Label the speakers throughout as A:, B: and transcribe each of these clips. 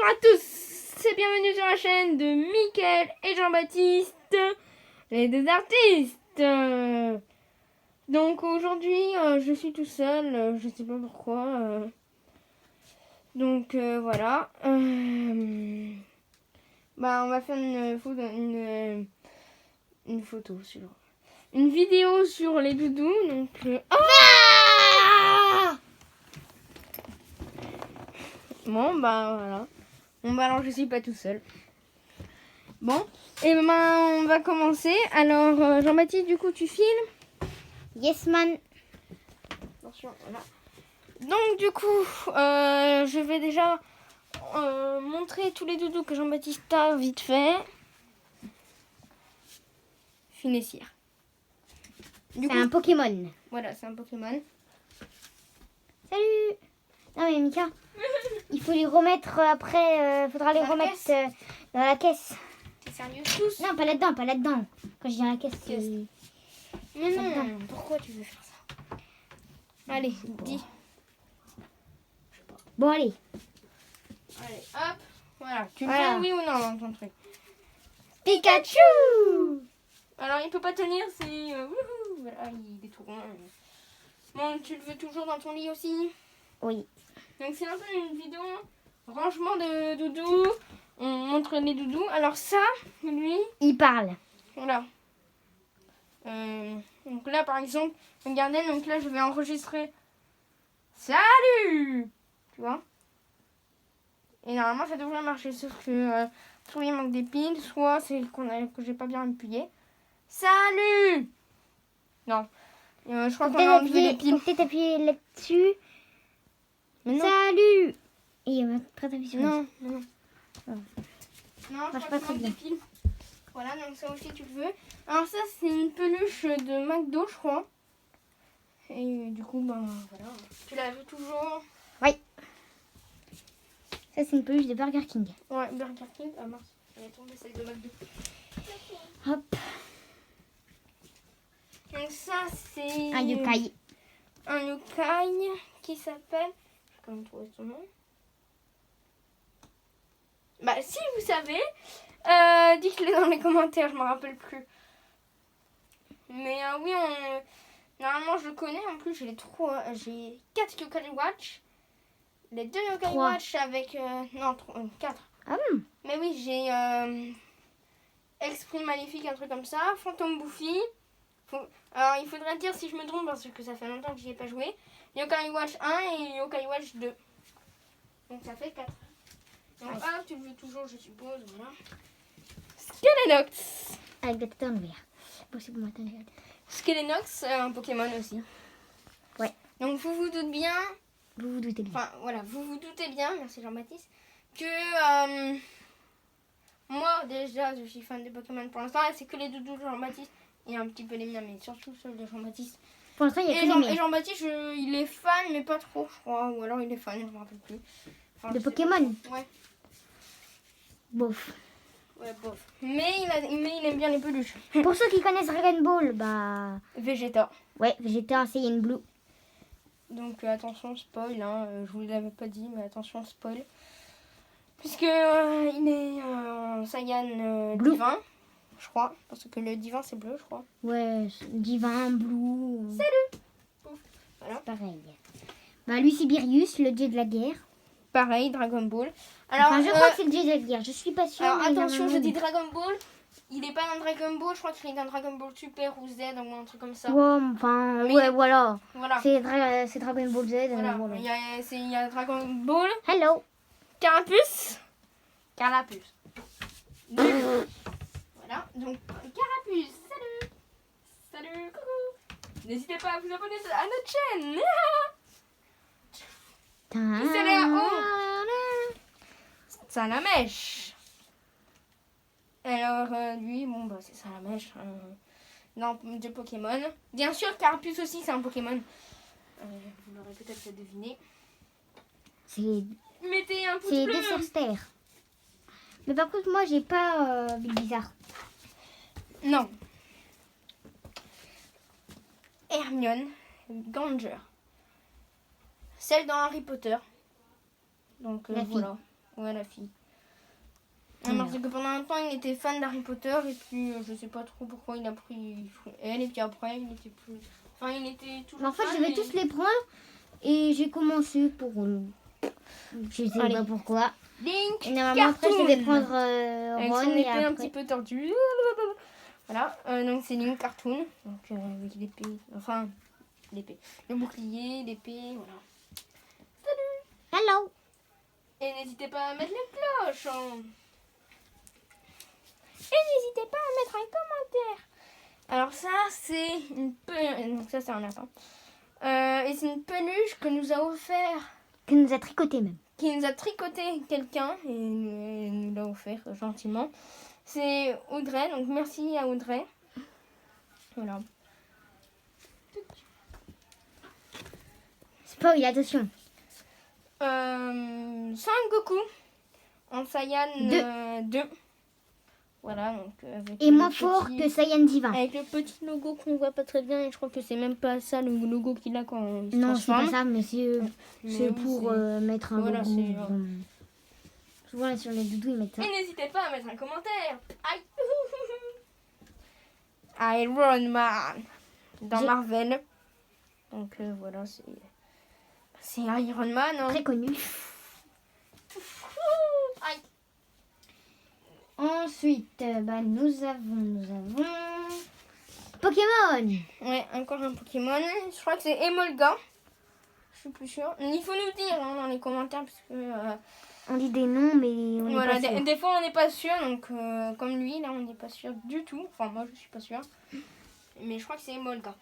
A: Bonjour à tous et bienvenue sur la chaîne de Mickaël et Jean-Baptiste, les deux artistes. Donc aujourd'hui je suis tout seul, je sais pas pourquoi. Donc voilà. On va faire une vidéo sur les doudous. Donc bon voilà. Bon alors je suis pas tout seul. Bon, et on va commencer. Alors Jean-Baptiste, du coup tu filmes?
B: Yes man.
A: Attention, voilà. Donc du coup, je vais déjà montrer tous les doudous que Jean-Baptiste a vite fait. Finessière.
B: C'est un Pokémon.
A: Voilà, c'est un Pokémon.
B: Salut. Non mais Mika, il faut les remettre après. Faudra les
A: Dans la
B: remettre dans la caisse.
A: T'es sérieux tous?
B: Non, pas là-dedans, pas là-dedans. Quand je dis dans la caisse, c'est...
A: Mais non, pourquoi tu veux faire ça? Allez, dis.
B: Bon allez.
A: Allez, hop. Voilà, tu
B: Voilà.
A: veux oui ou non dans ton truc?
B: Pikachu.
A: Alors il peut pas tenir, c'est... wouhou, voilà, il est tout rond. Bon, tu le veux toujours dans ton lit aussi?
B: Oui.
A: Donc c'est un peu une vidéo rangement de doudous. On montre les doudous. Alors ça, lui,
B: Il parle.
A: voilà. Donc là par exemple, regardez, donc là je vais enregistrer. Salut! Tu vois? Et normalement ça devrait marcher, sauf que soit il manque des piles, soit c'est que j'ai pas bien appuyé. Salut! Non. Je crois qu'on a enlevé les piles.
B: Faut peut-être appuyer là-dessus.
A: Mais non.
B: Salut. Et il va très appuyer sur
A: Non, non.
B: Ah.
A: Non, je
B: Marche
A: crois
B: pas
A: qu'il
B: très
A: manque des piles. Voilà, donc ça aussi tu le veux. Alors ça c'est une peluche de McDo, je crois. Et du coup, voilà. Tu la veux toujours?
B: Oui. Ça c'est une peluche de Burger King.
A: Ouais, Burger King. Ah mince, elle est tombée celle de McDo.
B: Hop.
A: Donc ça c'est...
B: Un yokai.
A: Un yokai qui s'appelle... Je vais quand même trouver son nom. Bah si vous savez, dites-le dans les commentaires, je me rappelle plus. Mais oui, normalement je le connais. En plus j'ai 4 Yokai Watch. Les 2 Yokai
B: 3.
A: Watch avec... non, 4.
B: Ah
A: Mais oui, j'ai Esprit Maléfique, un truc comme ça. Fantôme Bouffi. Alors il faudrait dire si je me trompe parce que ça fait longtemps que j'y ai pas joué. Yokai Watch 1 et Yokai Watch 2. Donc ça fait 4. Donc tu le veux toujours, je suppose. Voilà. Skelenox.
B: avec le téton vert. Possible matin.
A: Skelenox, un Pokémon aussi.
B: Ouais.
A: Donc vous vous doutez bien.
B: Vous vous doutez bien.
A: Enfin voilà, vous vous doutez bien, merci Jean-Baptiste, que moi déjà je suis fan de Pokémon pour l'instant. C'est que les doudous de Jean-Baptiste et un petit peu les miens, mais surtout ceux de Jean-Baptiste.
B: Pour l'instant, il y a que les
A: Et
B: miens.
A: Jean-Baptiste, il est fan, mais pas trop, je crois. Ou alors il est fan, je me rappelle plus. Enfin,
B: De
A: je sais
B: Pokémon.
A: pas. Ouais.
B: Bof.
A: Ouais, bof. Mais il aime bien les peluches.
B: Pour ceux qui connaissent Dragon Ball, bah...
A: Vegeta.
B: Ouais, Vegeta, Saiyan Blue.
A: Donc attention, spoil, hein. Je vous l'avais pas dit, mais attention, spoil. Puisque il est en Saiyan
B: Blue.
A: divin, je crois. Parce que le divin c'est bleu, je crois.
B: Ouais, Divin, Blue...
A: Salut. Voilà.
B: Pareil. Bah, lui, c'est Sibirius, le dieu de la guerre.
A: Pareil, Dragon Ball. Alors,
B: Enfin, je crois que c'est le dieu de la guerre. Je suis pas sûre.
A: alors
B: mais il y en a
A: attention,
B: un
A: je
B: autre.
A: dis Dragon Ball. Il est pas dans Dragon Ball, je crois qu'il est dans Dragon Ball Super ou Z ou un truc comme ça.
B: Ouais, enfin,
A: Mais-
B: ouais, voilà.
A: Voilà.
B: C'est Dragon Ball Z.
A: Voilà.
B: voilà.
A: Il y a Dragon Ball
B: Hello.
A: Carapuce. Carapuce. Voilà, donc Carapuce, salut. Salut, coucou. N'hésitez pas à vous abonner à notre chaîne. Qui c'est là-haut? Salamèche. Alors lui, bon bah c'est Salamèche. Non, de Pokémon. Bien sûr, Carapuce aussi c'est un Pokémon. Vous l'aurez peut-être deviné.
B: C'est
A: Mettez un pouce
B: des
A: bleu.
B: sorcières. Mais par contre, moi, j'ai pas bizarre.
A: Non. Hermione Granger. Celle dans Harry Potter. Donc
B: La fille.
A: voilà. Ouais, la fille. Parce que pendant un temps, il était fan d'Harry Potter et puis je sais pas trop pourquoi il a pris elle et puis après, il était plus... Enfin, il était toujours
B: Mais en fait,
A: fan,
B: je vais
A: mais-
B: tous les prendre et j'ai commencé pour... je sais
A: Allez.
B: pas pourquoi.
A: Link,
B: Et normalement, après, je vais prendre
A: avec
B: Ron
A: son
B: et
A: épée
B: après...
A: un petit peu tordue. Voilà, donc c'est Link Cartoon. Donc avec l'épée, enfin l'épée, le bouclier, l'épée, voilà.
B: Hello.
A: Et n'hésitez pas à mettre les cloches. Et n'hésitez pas à mettre un commentaire. Alors ça c'est une peluche, donc ça c'est un lapin. Et c'est une peluche que nous a offert,
B: Que nous a tricoté même.
A: qui nous a tricoté quelqu'un et nous l'a offert gentiment. C'est Audrey, donc merci à Audrey. Voilà.
B: Spoil, attention.
A: Son Goku en Saiyan 2. Voilà, donc avec
B: Et
A: le
B: moins fort
A: petit-
B: que Saiyan Divin.
A: avec le petit logo qu'on voit pas très bien, et je crois que c'est même pas ça le logo qu'il a quand il se
B: Non, c'est
A: transforme.
B: pas ça, mais c'est
A: Mais oui,
B: pour
A: c'est-
B: mettre un
A: Voilà,
B: logo.
A: c'est-
B: Souvent, là, sur les doudous, ils mettent ça.
A: Et n'hésitez pas à mettre un commentaire. Aïe. Iron Man dans
B: J'ai-
A: Marvel. Donc voilà, c'est Iron Man. Hein.
B: Très connu.
A: Aïe.
B: Ensuite, nous avons Pokémon.
A: Ouais, encore un Pokémon. Je crois que c'est Emolga. Je suis plus sûre. Il faut nous dire hein, dans les commentaires parce que
B: On dit des noms, mais on
A: voilà,
B: est pas sûr.
A: des fois on n'est pas sûr. Donc comme lui là, on n'est pas sûr du tout. Enfin moi je suis pas sûre. Mais je crois que c'est Emolga.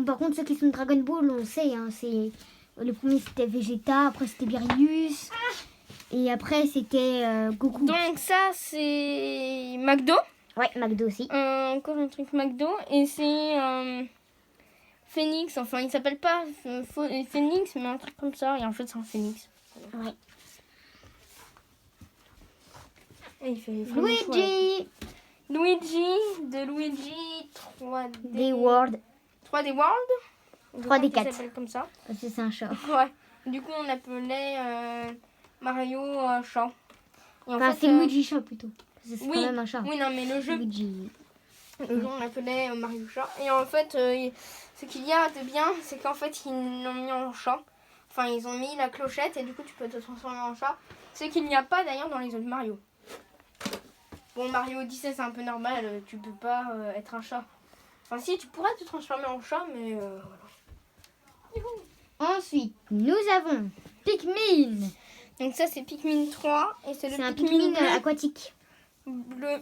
B: Par contre, ceux qui sont Dragon Ball, on sait. Hein, c'est le premier c'était Vegeta, après c'était Beerus, et après c'était Goku.
A: Donc ça c'est McDo.
B: Ouais, McDo aussi.
A: Encore un truc McDo. Et c'est Phoenix. Enfin il s'appelle pas Phoenix mais un truc comme ça. Et en fait c'est un Phoenix.
B: Ouais.
A: Et il fait vraiment chouette.
B: Luigi,
A: De Luigi 3D.
B: des World,
A: 3D World. Je
B: 3D
A: crois qu'il
B: 4.
A: s'appelle comme ça.
B: parce que c'est un chat.
A: Ouais. Du coup, on appelait Mario chat. Et en
B: Enfin,
A: fait,
B: c'est Luigi chat plutôt. Parce que c'est
A: oui.
B: quand même un chat.
A: Oui, non, mais le jeu,
B: Luigi.
A: on l'appelait Mario chat. Et en fait, ce qu'il y a de bien, c'est qu'en fait, ils l'ont mis en chat. Enfin, ils ont mis la clochette et du coup, tu peux te transformer en chat. Ce qu'il n'y a pas d'ailleurs dans les autres Mario. Bon, Mario Odyssey, c'est un peu normal. Tu peux pas être un chat. Enfin, si, tu pourrais te transformer en chat, mais voilà.
B: Ensuite, nous avons Pikmin.
A: Donc ça, c'est Pikmin 3. Et c'est
B: C'est
A: le
B: un
A: Pikmin
B: Pikmin
A: bleu.
B: aquatique
A: Bleu.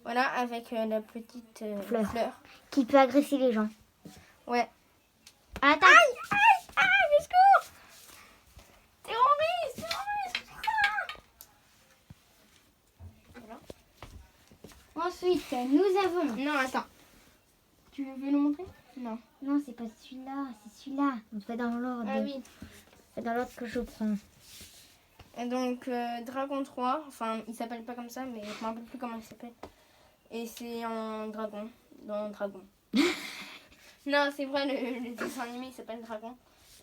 A: Voilà, avec la petite
B: Fleur.
A: fleur.
B: qui peut agresser les gens.
A: Ouais.
B: Attaque.
A: Aïe, au secours! Terroriste! Voilà.
B: Ensuite, nous avons...
A: Non, attends. Tu veux le montrer? Non.
B: Non, c'est pas celui-là, c'est celui-là. On fait dans l'ordre.
A: Ah oui.
B: C'est dans l'ordre que je prends.
A: Et donc, Dragon 3. Enfin, il s'appelle pas comme ça, mais je me rappelle plus comment il s'appelle. Et c'est en dragon. Dans Dragon. Non, c'est vrai, le dessin animé il s'appelle Dragon.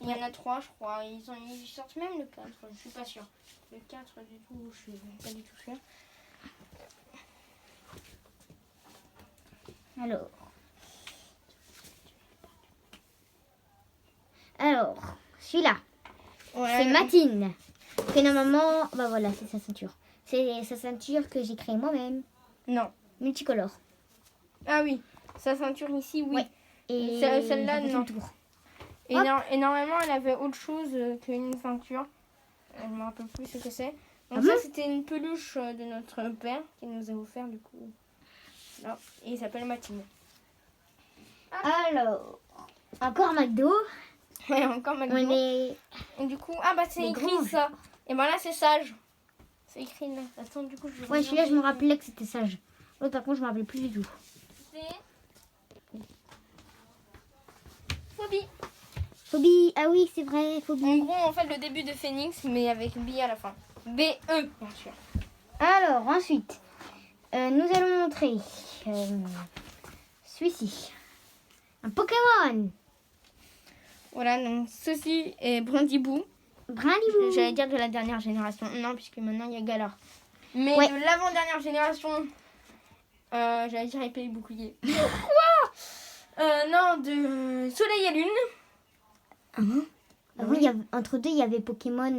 A: Il y en a 3, je crois. Ils sortent même le 4, je suis pas sûre. Le 4, du tout, je suis pas du tout sûre.
B: Alors, celui-là,
A: Ouais,
B: c'est Matine. Que normalement, bah voilà, c'est sa ceinture. C'est sa ceinture que j'ai créée moi-même,
A: Non.
B: multicolore.
A: Ah oui, sa ceinture ici, oui.
B: Ouais. Et
A: Celle-là,
B: ça fait
A: non.
B: tout le tour.
A: Et,
B: Hop.
A: et normalement, elle avait autre chose qu'une ceinture. Je me rappelle plus ce que c'est. Donc
B: Ah
A: ça,
B: bon
A: c'était une peluche de notre père qui nous a offert du coup. Là. Et il s'appelle Mathilde.
B: Alors, encore McDo.
A: Ouais, encore
B: On
A: McDo.
B: est...
A: Et du coup, ah bah c'est
B: Les
A: écrit
B: grands.
A: ça. Et ben là, c'est sage. C'est écrit là. Attends, du coup, je vais
B: Ouais, celui-là, je me
A: regarder.
B: rappelais que c'était sage. L'autre, par contre, je me rappelle plus du tout.
A: C'est Phobie.
B: Phobie, ah oui, c'est vrai, Phobie.
A: En gros, en fait, le début de Phoenix, mais avec B à la fin. B-E, bien sûr.
B: Alors, ensuite, nous allons montrer celui-ci. Un Pokémon.
A: Voilà, donc ceci est Brindibou.
B: Brindibou.
A: J'allais dire de la dernière génération. Non, puisque maintenant il y a Galar. Mais
B: Ouais.
A: de l'avant-dernière génération, j'allais dire épée et bouclier. Quoi Non, de Soleil et Lune.
B: Ah bon? Avant, il y avait, entre deux, il y avait Pokémon.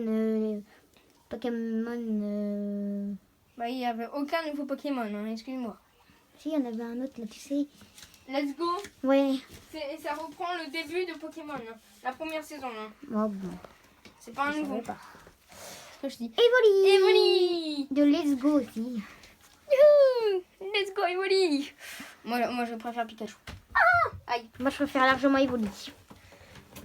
A: Bah, il n'y avait aucun nouveau Pokémon, hein, excuse-moi.
B: Si, il y en avait un autre là, tu sais.
A: Let's go.
B: Ouais.
A: Ça reprend le début de Pokémon, hein. La première saison. Hein.
B: Oh, bon.
A: C'est pas un
B: Je
A: nouveau.
B: savais pas.
A: Ce que je dis.
B: Evoli.
A: Evoli.
B: De Let's Go aussi.
A: Youhou. Let's go Evoli. Moi je préfère Pikachu. Aïe.
B: Moi, je préfère largement Evoli.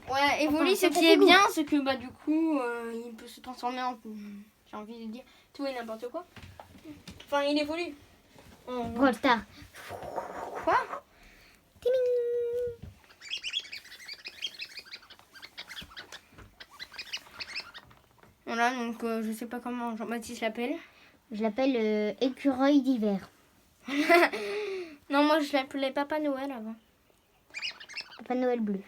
A: Ouais, Evoli,
B: Enfin,
A: ce
B: ça
A: qui
B: fait
A: est
B: goût.
A: bien, c'est que bah du coup, il peut se transformer en, j'ai envie de dire, tout et n'importe quoi. Enfin, il évolue.
B: Rollstar.
A: Quoi?
B: Timing.
A: Voilà, donc je sais pas comment Jean-Baptiste l'appelle.
B: Je l'appelle écureuil d'hiver.
A: Non, moi je l'appelais Papa Noël avant.
B: Papa Noël bleu.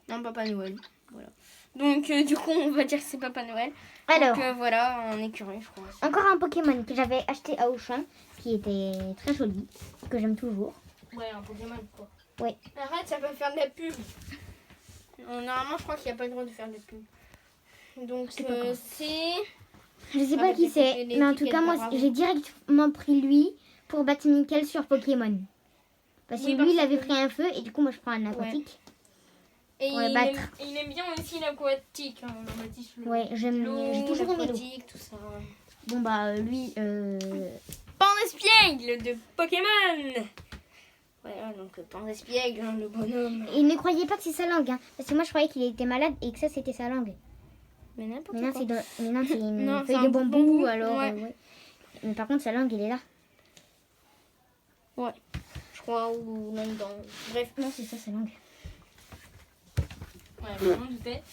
A: Non, Papa Noël. Voilà. Donc du coup, on va dire que c'est Papa Noël.
B: Alors,
A: Donc voilà, un écureuil, je crois.
B: encore un Pokémon que j'avais acheté à Auchan, qui était très joli, que j'aime toujours.
A: Ouais, un Pokémon quoi.
B: Ouais.
A: Arrête, ça peut faire de la pub. Normalement, je crois qu'il n'y a pas le droit de faire de la pub. Donc
B: sais pas quoi.
A: c'est...
B: Je sais pas
A: Avec
B: qui
A: les
B: c'est, mais en tout cas, moi,
A: bravo.
B: j'ai directement pris lui pour battre Mickaël sur Pokémon. Parce que
A: Oui,
B: lui,
A: parce
B: il avait
A: que-
B: pris un feu, et du coup, moi, je prends un aquatique.
A: Et
B: Pour le
A: il
B: battre.
A: il aime bien aussi l'aquatique. Hein, Jean-Baptiste,
B: Ouais, j'ai toujours aimé l'eau.
A: l'aquatique, tout ça.
B: Bon, bah, lui,
A: Pandespiègle de Pokémon. Voilà, donc Pandespiègle, hein, le bonhomme.
B: il ne croyait pas que c'est sa langue, hein, parce que moi, je croyais qu'il était malade et que ça, c'était sa langue.
A: Mais n'importe
B: Mais non,
A: quoi.
B: mais non, c'est une
A: Non,
B: feuille
A: c'est
B: de
A: un bout de
B: bambou,
A: bambou,
B: alors...
A: ouais.
B: ouais. Mais par contre, sa langue, elle est là.
A: Ouais, je crois, ou là-dedans. Bref.
B: Non, c'est ça, sa langue.
A: Ouais, je m'en doutais.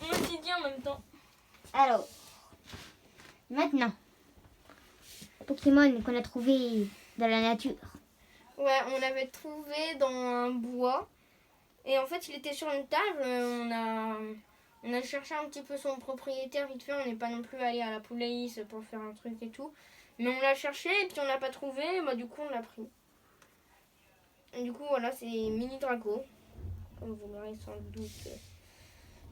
A: On s'y dit en même temps.
B: Alors, maintenant, Pokémon qu'on a trouvé dans la nature.
A: Ouais, on l'avait trouvé dans un bois. Et en fait, il était sur une table. On a cherché un petit peu son propriétaire vite fait. On n'est pas non plus allé à la police pour faire un truc et tout. Mais on l'a cherché et puis on l'a pas trouvé. Bah, du coup, on l'a pris. Et du coup, voilà, c'est Mini Draco. Comme vous l'aurez sans doute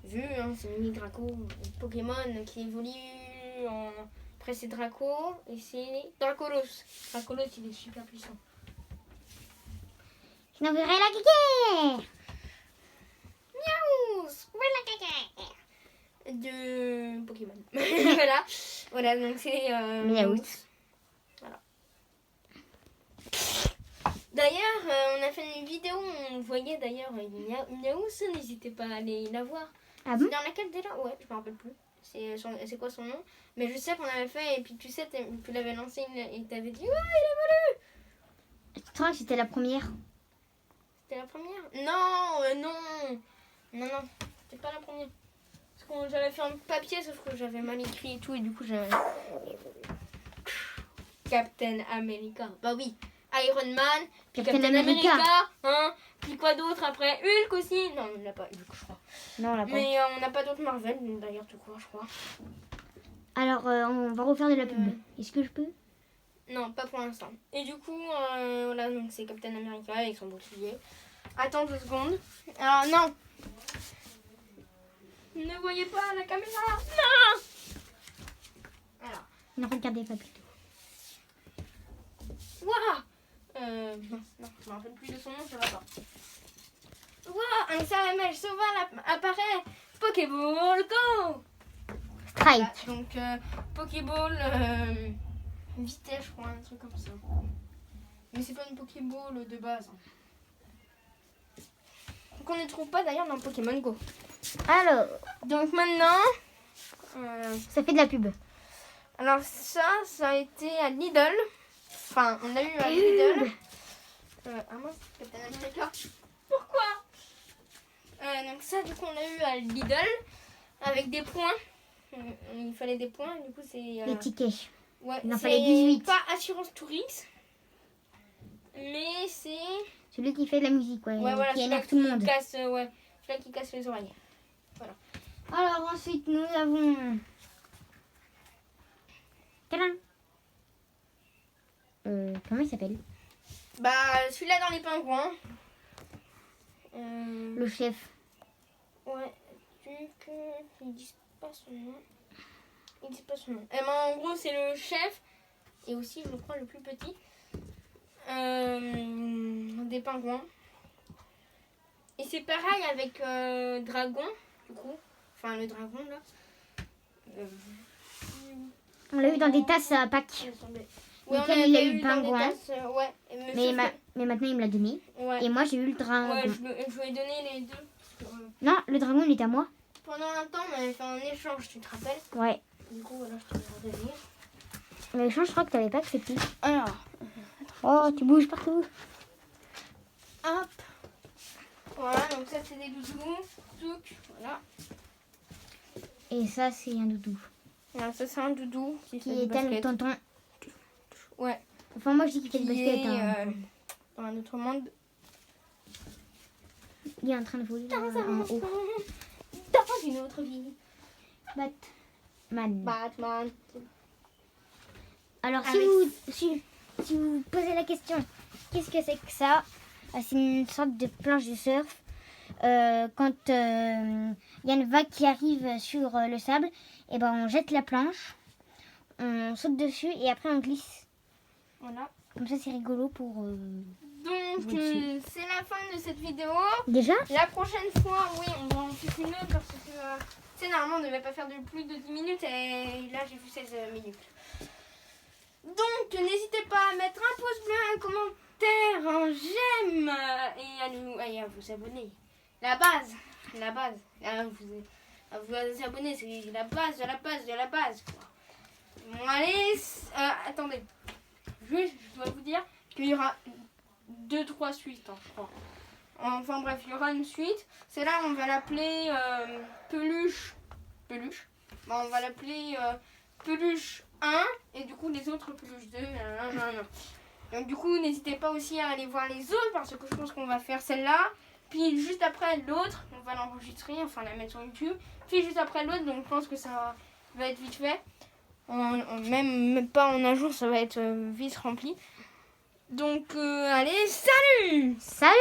A: vu, hein, c'est Mini Draco, un Pokémon qui évolue en... Après, c'est Draco et c'est Dracolos. Dracolos, il est super puissant.
B: Je n'enverrai la guerre.
A: Miaou, de Pokémon. voilà, donc c'est
B: Miaou.
A: Voilà. D'ailleurs, on a fait une vidéo où on voyait d'ailleurs Miaou, n'hésitez pas à aller la voir.
B: Ah bon?
A: Dans laquelle déjà? Ouais, je me rappelle plus. C'est quoi son nom? Mais je sais qu'on avait fait, et puis tu sais, tu l'avais lancé et t'avais dit ouais,
B: Je crois que c'était la première.
A: c'était la première. Non, c'était pas la première. Parce que j'avais fait un papier, sauf que j'avais mal écrit et tout, et du coup j'avais... Captain America. Bah oui, Iron Man, puis
B: Captain
A: Captain
B: America.
A: America, hein. Puis quoi d'autre après? Hulk aussi. Non, on n'a pas Hulk, je crois.
B: Non, on l'a pas.
A: Mais on n'a pas d'autres Marvel, d'ailleurs, tout court, je crois.
B: Alors, on va refaire de la pub. Est-ce que je peux?
A: Non, pas pour l'instant. Et du coup, voilà, donc c'est Captain America avec son bouclier. Attends 2 secondes. Alors, non. Ne voyez pas la caméra. Non. Alors,
B: Ne regardez pas plutôt.
A: waouh. Non, je me rappelle plus de son nom, ça va pas. Waouh, un salamèche sauvage apparaît. Pokéball, go.
B: Strike.
A: Voilà, donc, Pokéball, vitesse, je crois, un truc comme ça. Mais c'est pas une Pokéball de base. Qu'on ne trouve pas d'ailleurs dans Pokémon Go.
B: Alors,
A: Donc maintenant,
B: ça fait de la pub.
A: alors ça a été à Lidl. Enfin, on a eu à Lidl. Ah moi, Captain America. Pourquoi donc ça, du coup, on a eu à Lidl avec des points. Il fallait des points, du coup, c'est...
B: Les tickets.
A: ouais,
B: il en
A: c'est
B: fallait 18.
A: pas Assurance Tourix, mais c'est...
B: Celui qui fait de la musique, ouais.
A: Ouais, voilà,
B: Qui
A: celui-là
B: énerve tout le monde.
A: casse, ouais, celui-là qui casse les oreilles. Voilà.
B: Alors ensuite, nous avons... Tadam. Comment il s'appelle?
A: Bah, celui-là dans les pingouins.
B: Le chef.
A: Ouais, ils disent pas son nom. Ils disent pas son nom. Mais en gros, c'est le chef et aussi, je crois, le plus petit des pingouins. Et c'est pareil avec Dragon, du coup. Enfin, le dragon, là.
B: On l'a eu dans des tasses à Pâques.
A: Ouais,
B: Nickel, il a eu le
A: dans des
B: pingouin.
A: tasses, ouais.
B: Mais maintenant, il me l'a donné.
A: Ouais.
B: Et moi, j'ai eu le dragon.
A: Ouais, je lui ai donné les deux. Parce que,
B: Non, le dragon, il était à moi.
A: pendant un temps, on avait fait un échange, tu te rappelles?
B: Ouais.
A: Du coup, voilà, je te l'ai redonné.
B: Mais je crois que tu n'avais pas accepté.
A: Alors,
B: Oh, tu bouges partout.
A: hop. Voilà, donc ça, c'est des doudous. Touc, voilà.
B: Et ça, c'est un doudou.
A: Voilà, ça, c'est un doudou qui fait
B: Qui
A: du
B: est
A: basket.
B: le tonton.
A: Ouais.
B: Enfin, moi, je dis qu'il fait
A: Qui
B: du basket.
A: est
B: Hein.
A: dans un autre monde.
B: Il est en train de voler
A: Dans
B: en haut.
A: une autre vie.
B: Batman.
A: Batman.
B: Alors,
A: Avec-
B: si vous posez la question, qu'est-ce que c'est que ça? C'est une sorte de planche de surf. Quand il y a une vague qui arrive sur le sable, et ben on jette la planche, on saute dessus et après on glisse.
A: Voilà.
B: Comme ça, c'est rigolo pour...
A: Donc,
B: Jouer
A: c'est la fin de cette vidéo.
B: Déjà?
A: La prochaine fois, oui, on va en faire une autre parce que, tu sais, normalement, on ne devait pas faire de plus de 10 minutes et là, j'ai vu 16 minutes. Donc, n'hésitez pas à mettre un pouce bleu, un commentaire, un j'aime et à vous abonner. La base, à vous abonner, c'est la base de la base de la base, quoi. Bon, allez, attendez. Juste, je dois vous dire qu'il y aura 2-3 suites, hein, je crois. Enfin bref, il y aura une suite. C'est là, on va l'appeler Peluche. Peluche. Bon, on va l'appeler Peluche 1 et du coup les autres Peluche 2. Donc du coup, n'hésitez pas aussi à aller voir les autres parce que je pense qu'on va faire celle-là. Puis juste après l'autre, on va l'enregistrer, enfin la mettre sur YouTube. Puis juste après l'autre, donc je pense que ça va être vite fait. Même pas en un jour, ça va être vite rempli. Donc allez, salut!
B: Salut!